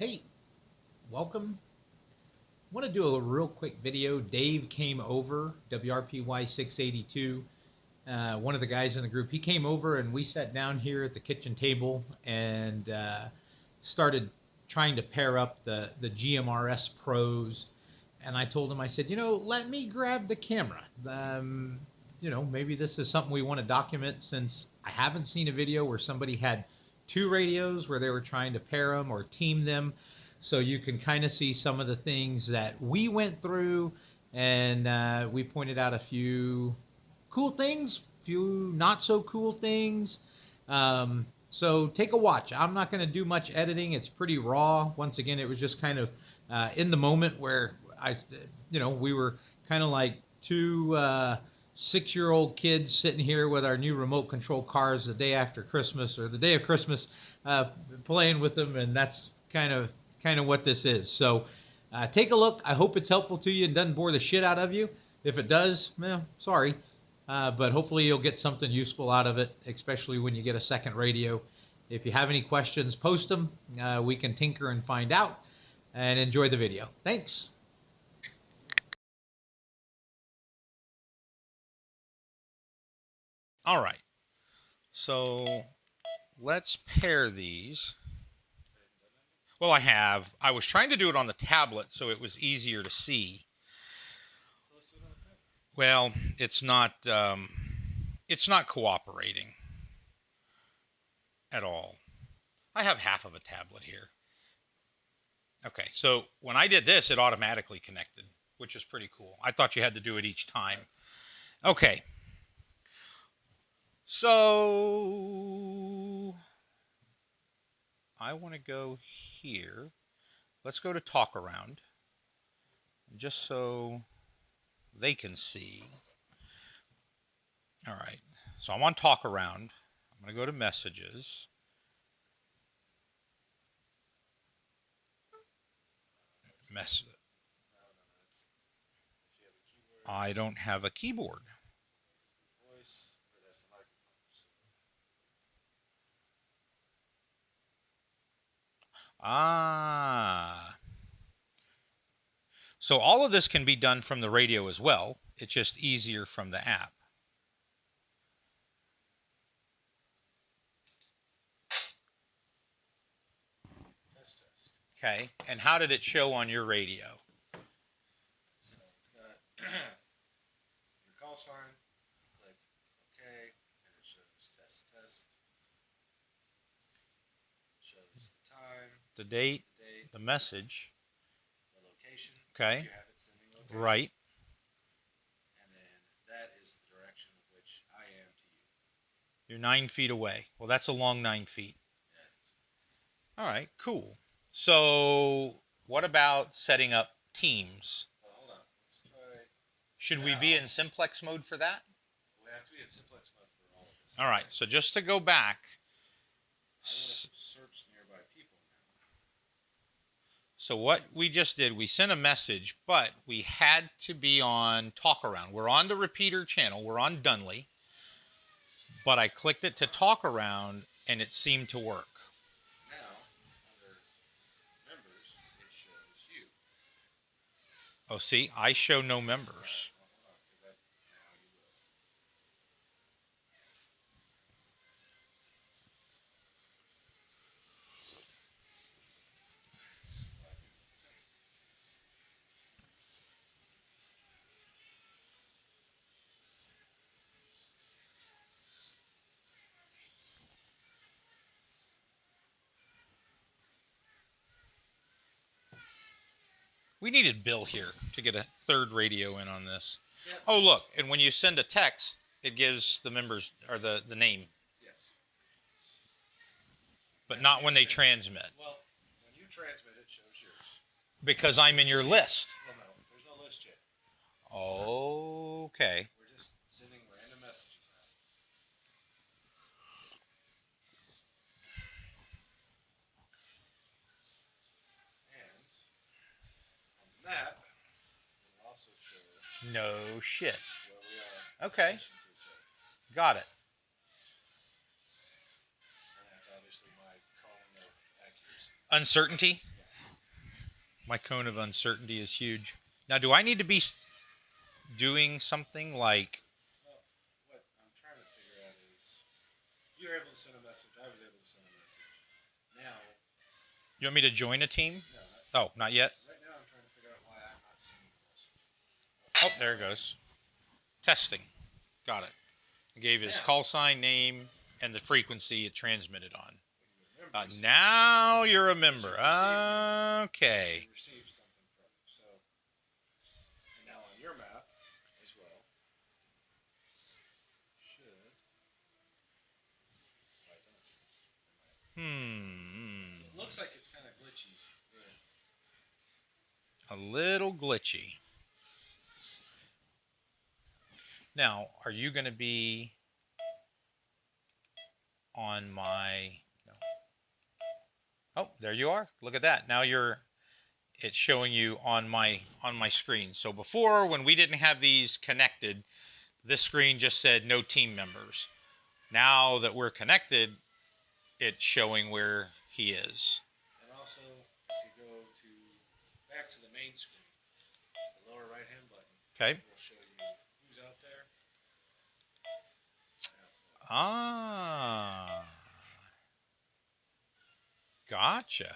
Hey, welcome. I want to do a real quick video. Dave came over, WRPY 682, one of the guys in the group. He came over and we sat down here at the kitchen table and started trying to pair up the GMRS Pros. And I told him, I said, let me grab the camera. Maybe this is something we want to document since I haven't seen a video where somebody had two radios where they were trying to pair them or team them. So you can kind of see some of the things that we went through, and we pointed out a few cool things, few not so cool things. So take a watch. I'm not going to do much editing. It's pretty raw. Once again, it was just kind of in the moment where we were kind of like two 6-year-old kids sitting here with our new remote control cars the day after Christmas or the day of Christmas, playing with them, and that's kind of what this is. So take a look. I hope it's helpful to you and doesn't bore the shit out of you. If it does, well, sorry. But hopefully you'll get something useful out of it, especially when you get a second radio. If you have any questions, post them. We can tinker and find out. And enjoy the video. Thanks. All right. So let's pair these. Well, I was trying to do it on the tablet so it was easier to see. Well, it's not cooperating at all. I have half of a tablet here. Okay, so when I did this, it automatically connected, which is pretty cool. I thought you had to do it each time. Okay. So I want to go here. Let's go to talk around, just so they can see. All right. So I'm on talk around. I'm going to go to messages. I don't have a keyboard. Ah. So all of this can be done from the radio as well. It's just easier from the app. Test. Okay. And how did it show on your radio? So it's got your call sign. Click OK, and it shows test. It shows the time, the date, the message, the location. Okay. You have it sending location. Right. And then that is the direction of which I am to you. You're 9 feet away. Well, that's a long 9 feet. Yeah. All right, cool. So what about setting up teams? Well, hold on. Let's try. Should we be in Simplex mode for that? We have to be in Simplex mode for all of this. All right, so just to go back. I want to search nearby people now. So what we just did, we sent a message, but we had to be on talk around. We're on the repeater channel. We're on Dunley. But I clicked it to talk around, and it seemed to work. Now, under members, it shows you. Oh, see, I show no members. We needed Bill here to get a third radio in on this. Yep. Oh, look, and when you send a text, it gives the members, or the name. Yes. But and not when they transmit. Well, when you transmit, it shows yours. Because I'm in your list. Well, no, there's no list yet. Okay. We're just sending random messages out. Map will also show. No shit. Where we are. Okay. Got it. And that's obviously my cone of accuracy. Uncertainty? My cone of uncertainty is huge. Now, do I need to be doing something like... Well, what I'm trying to figure out is, you were able to send a message. I was able to send a message. Now, You want me to join a team? no, Oh, not yet? right now I'm trying to figure out why I'm not sending a message. Oh, there it goes. Testing. Got it. I gave his call sign, name, and the frequency it transmitted on. Now you're a member. Okay. You received something from you. So, and now on your map as well, should. So it looks like it's kind of glitchy with. A little glitchy. Now, are you going to be on my... No. Oh, there you are. Look at that. Now it's showing you on my screen. So before, when we didn't have these connected, this screen just said no team members. Now that we're connected, it's showing where he is. And also, if you go back to the main screen, the lower right hand button, okay, will show you who's out there. Ah, gotcha.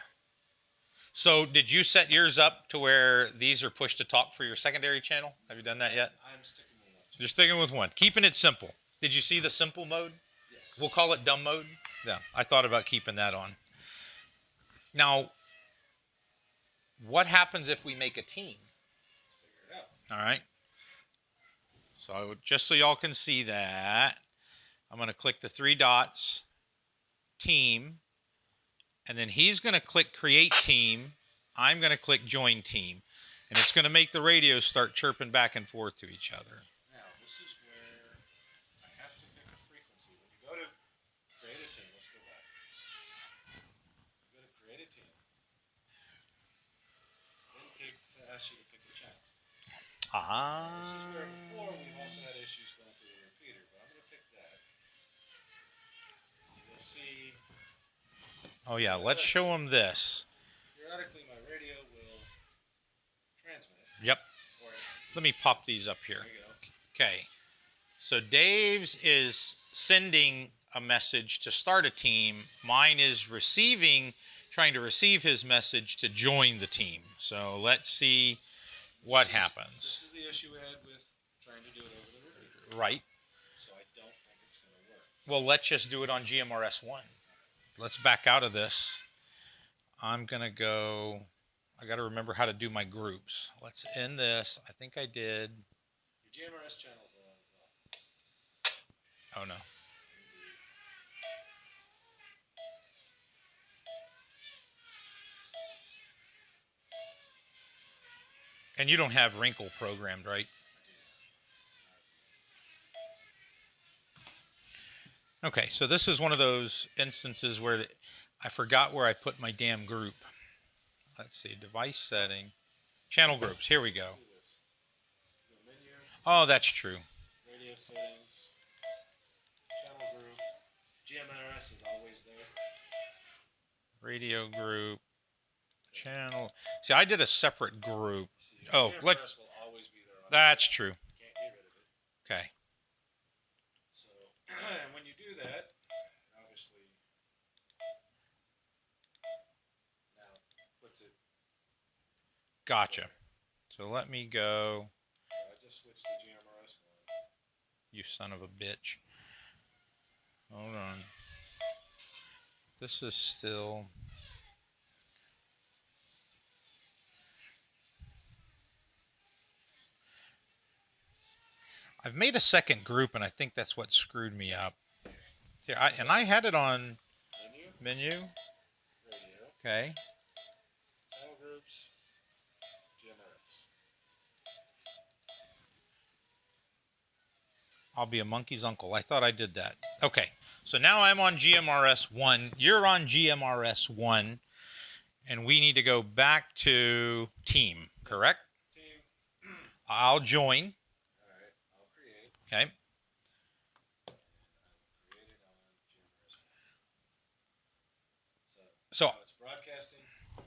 So did you set yours up to where these are push to talk for your secondary channel? Have you done that yet? I'm sticking with one. You're sticking with one. Keeping it simple. Did you see the simple mode? Yes. We'll call it dumb mode. Yeah, I thought about keeping that on. Now, what happens if we make a team? Let's figure it out. All right. So just so y'all can see that, I'm going to click the 3 dots, team, and then he's going to click create team. I'm going to click join team, and it's going to make the radios start chirping back and forth to each other. Now, this is where I have to pick a frequency. When you go to create a team, let's go back. You go to create a team. Then ask you to pick a channel. This is where before we've also had issues going through the repeater, but I'm going to pick that. You'll see. Oh yeah, let's show them this. Periodically, my radio will transmit. Yep. Let me pop these up here. There you go. Okay. So Dave's is sending a message to start a team. Mine is trying to receive his message to join the team. So let's see what happens. This is the issue we had with trying to do it over the repeater. Right. So I don't think it's going to work. Well, let's just do it on GMRS 1. Let's back out of this. I'm going to go... I got to remember how to do my groups. Let's end this. I think I did. Your GMRS channels are on the Oh, no. And you don't have Wrinkle programmed, right? Okay, so this is one of those instances where I forgot where I put my damn group. Let's see, device setting, channel groups, here we go. menu. Oh, that's true. Radio settings, channel group, GMRS is always there. Radio group, channel. See, I did a separate group. See, Oh, GMRS what? will always be there. That's true. You can't get rid of it. Okay. So, and when you do that, obviously, now puts it. Gotcha. So let me go. I just switched to GMRS 1. You son of a bitch. Hold on. This is still... I've made a second group, and I think that's what screwed me up. Here, I had it on menu. Radio. Okay. Channel groups. GMRS. I'll be a monkey's uncle. I thought I did that. Okay. So now I'm on GMRS 1. You're on GMRS 1. And we need to go back to team, correct? Team. I'll join. All right. I'll create. Okay. Create it on GMRS 1. So So now it's broadcasting. I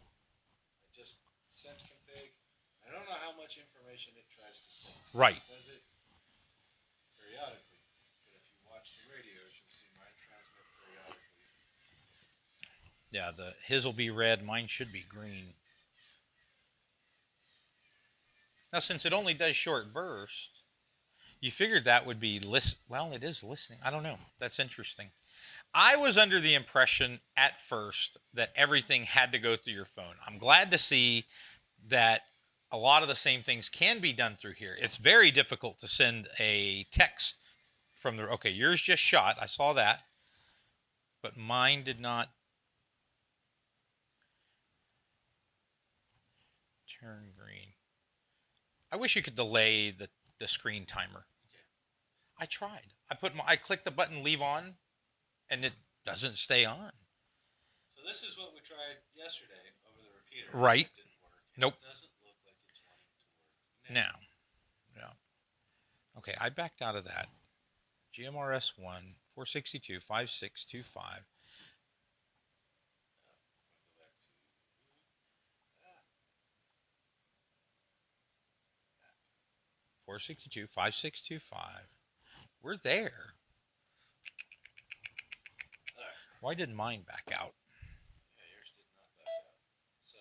just sent I don't know how much information it tries to send. Right. It does it periodically, but if you watch the radios, you'll see mine transmit periodically. Yeah, his will be red, mine should be green. Now, since it only does short bursts, you figured that would be well, it is listening. I don't know. That's interesting. I was under the impression at first that everything had to go through your phone. I'm glad to see that a lot of the same things can be done through here. It's very difficult to send a text from the... Okay, yours just shot. I saw that. But mine did not turn green. I wish you could delay the screen timer. I tried. I clicked the button leave on, and it doesn't stay on. So this is what we tried yesterday over the repeater. Right. It didn't work. Nope. It doesn't look like it's wanting to work Now. Yeah. Okay, I backed out of that. GMRS 1, 462, 5625. 462, 5625. We're there. Right. Why did mine back out? Yeah, yours did not back out. So,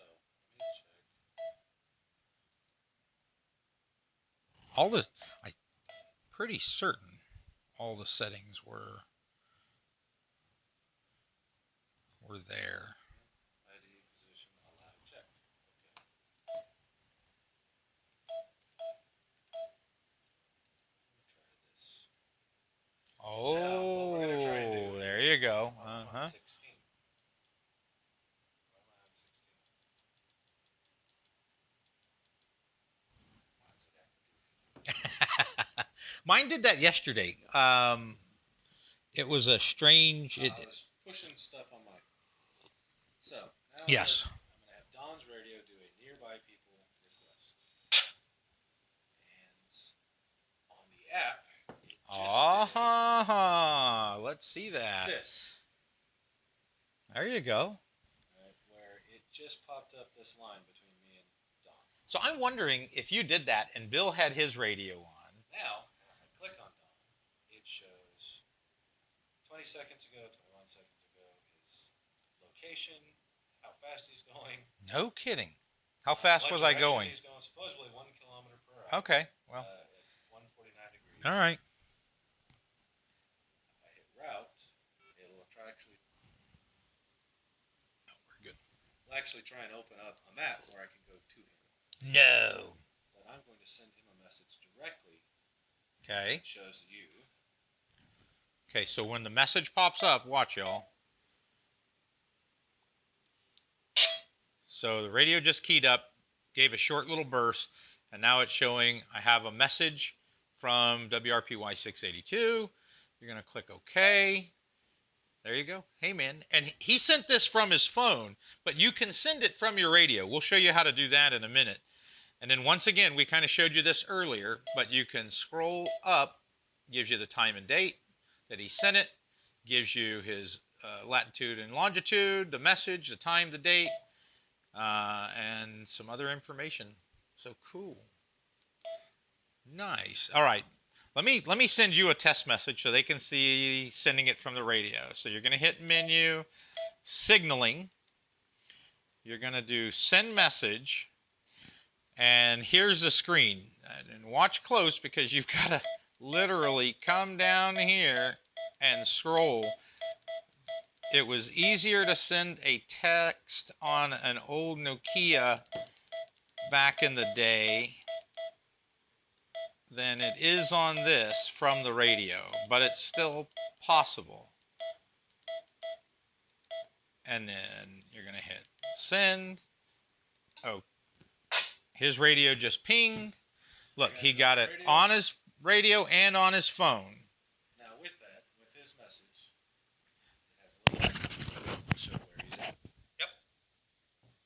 let me check. I'm pretty certain all the settings were there. ID, position, allow, check. Okay. Now, what we're going to try and do Oh, there is you go. I'm on 16. Why am I on 16? Why is it acting goofy? Mine did that yesterday. It was a strange... I was pushing stuff on my... So, now Yes. I'm going to have Don's radio do a nearby people request. And on the app, it just let's see that. did this. There you go. Where it just popped up this line between me and Don. So I'm wondering if you did that and Bill had his radio on. Now, if I click on Don, it shows 20 seconds ago, 21 seconds ago, his location, how fast he's going. No kidding. How fast was I going? He's going supposedly 1 kilometer per hour. Okay, well. At 149 degrees. All right. If I hit route, it'll actually... Oh, we're good. It'll actually try and open up a map where I can go to him. No. But I'm going to send him a message directly. Okay. It shows you. Okay, so when the message pops up, watch y'all. So the radio just keyed up, gave a short little burst, and now it's showing I have a message from WRPY 682. You're going to click OK. There you go. Hey, man. And he sent this from his phone, but you can send it from your radio. We'll show you how to do that in a minute. And then once again, we kind of showed you this earlier, but you can scroll up, gives you the time and date that he sent it, gives you his latitude and longitude, the message, the time, the date, and some other information. So cool. Nice. All right. Let me send you a test message so they can see sending it from the radio. So you're going to hit menu, signaling. You're going to do send message. And here's the screen. And watch close because you've got to literally come down here and scroll. It was easier to send a text on an old Nokia back in the day than it is on this from the radio, but it's still possible. And then you're going to hit send. Oh, his radio just pinged. Look, he got it on his radio and on his phone. Now with that, with his message, it has a little to show where he's at. Yep.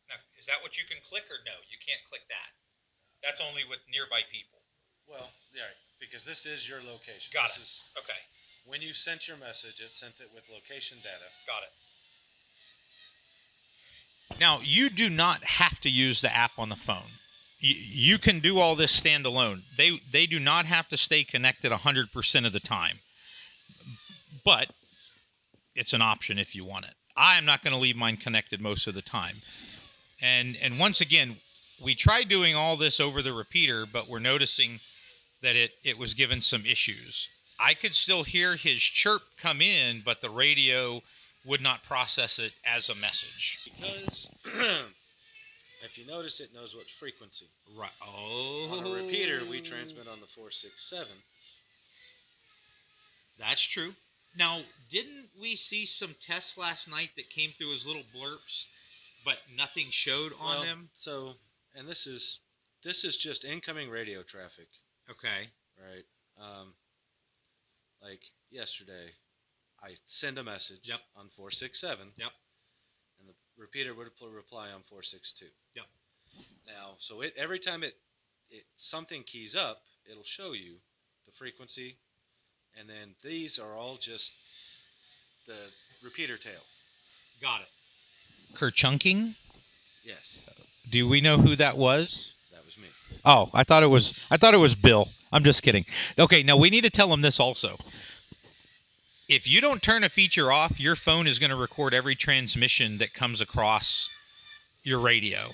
Now, is that what you can click or no? You can't click that. That's only with nearby people. Well, yeah, because this is your location. Got this it. Okay. When you sent your message, it sent it with location data. Got it. Now, you do not have to use the app on the phone. you can do all this standalone. They do not have to stay connected 100% of the time, but it's an option if you want it. I am not going to leave mine connected most of the time. And once again, we tried doing all this over the repeater, but we're noticing that it was given some issues. I could still hear his chirp come in, but the radio would not process it as a message. Because if you notice, it knows what frequency. Right. Oh. On a repeater, we transmit on the 467. That's true. Now, didn't we see some tests last night that came through as little blurps, but nothing showed on them? So, and this is just incoming radio traffic. Okay. Right. Like yesterday, I send a message on 467. Yep. And the repeater would reply on 462. Yep. Now, so every time it something keys up, it'll show you the frequency, and then these are all just the repeater tail. Got it. Kerchunking? Yes. Do we know who that was? That was me. Oh, I thought it was Bill. I'm just kidding. Okay, now we need to tell him this also. If you don't turn a feature off, your phone is going to record every transmission that comes across your radio.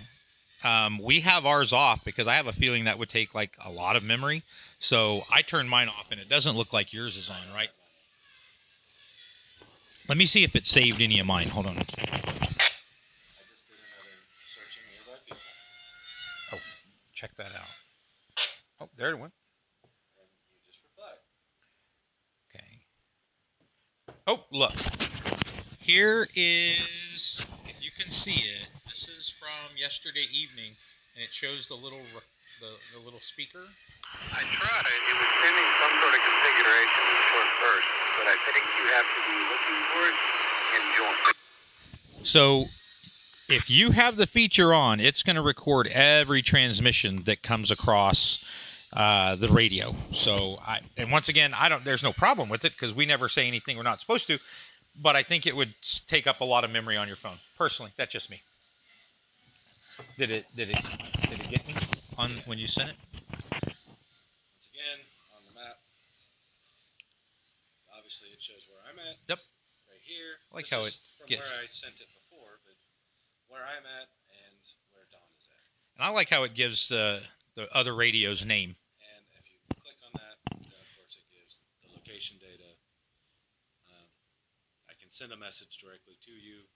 We have ours off because I have a feeling that would take like a lot of memory. So I turned mine off, and it doesn't look like yours is on, right? Let me see if it saved any of mine. Hold on. I just did another searching nearby people. Oh, check that out. Oh, there it went. And you just replied. Okay. Oh, look. Here is, if you can see it, this is from yesterday evening, and it shows the little speaker. I tried. It was sending some sort of configuration in short bursts, but I think you have to be looking for it and join. So if you have the feature on, it's going to record every transmission that comes across the radio. So, and once again, there's no problem with it because we never say anything we're not supposed to, but I think it would take up a lot of memory on your phone. Personally, that's just me. Did it get me on when you sent it? Once again, on the map, obviously it shows where I'm at. Yep. Right here. I like This how is it from gets. where I sent it before, but where I'm at and where Don is at. And I like how it gives the other radio's name. And if you click on that, then of course it gives the location data. I can send a message directly to you,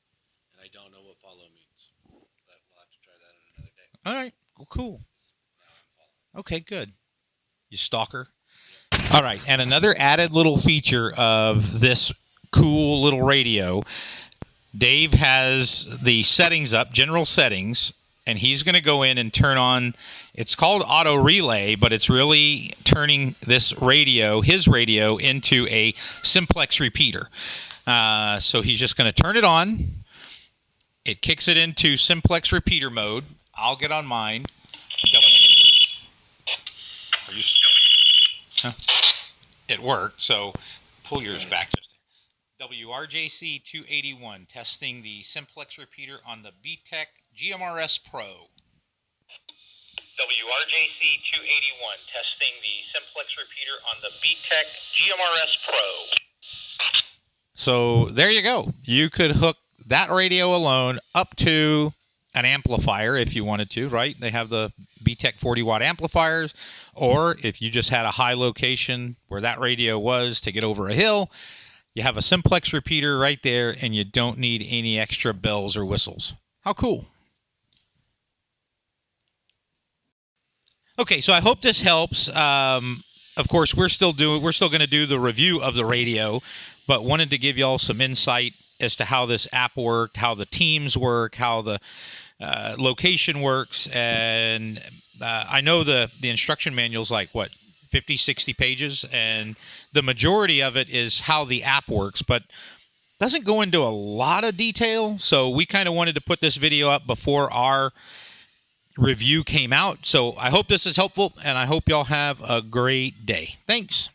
and I don't know what follow means. But we'll have to try that on another day. All right. Well, cool. Now I'm following. Okay, good. You stalker. All right, and another added little feature of this cool little radio, Dave has the settings up, general settings, and he's going to go in and turn on, it's called auto relay, but it's really turning this radio, his radio, into a Simplex repeater. So he's just going to turn it on. It kicks it into Simplex repeater mode. I'll get on mine. Are you? Huh? It worked, so pull yours back just there. WRJC 281, testing the Simplex repeater on the BTech GMRS Pro. WRJC 281, testing the Simplex repeater on the BTech GMRS Pro. So there you go. You could hook that radio alone up to an amplifier if you wanted to, right? They have the BTech 40-watt amplifiers, or if you just had a high location where that radio was to get over a hill, you have a Simplex repeater right there, and you don't need any extra bells or whistles. How cool. Okay, so I hope this helps. Of course, we're still going to do the review of the radio, but wanted to give y'all some insight as to how this app worked, how the teams work, how the location works, and I know the instruction manual's like, what, 50, 60 pages, and the majority of it is how the app works, but doesn't go into a lot of detail, so we kind of wanted to put this video up before our review came out. So I hope this is helpful, and I hope y'all have a great day. Thanks.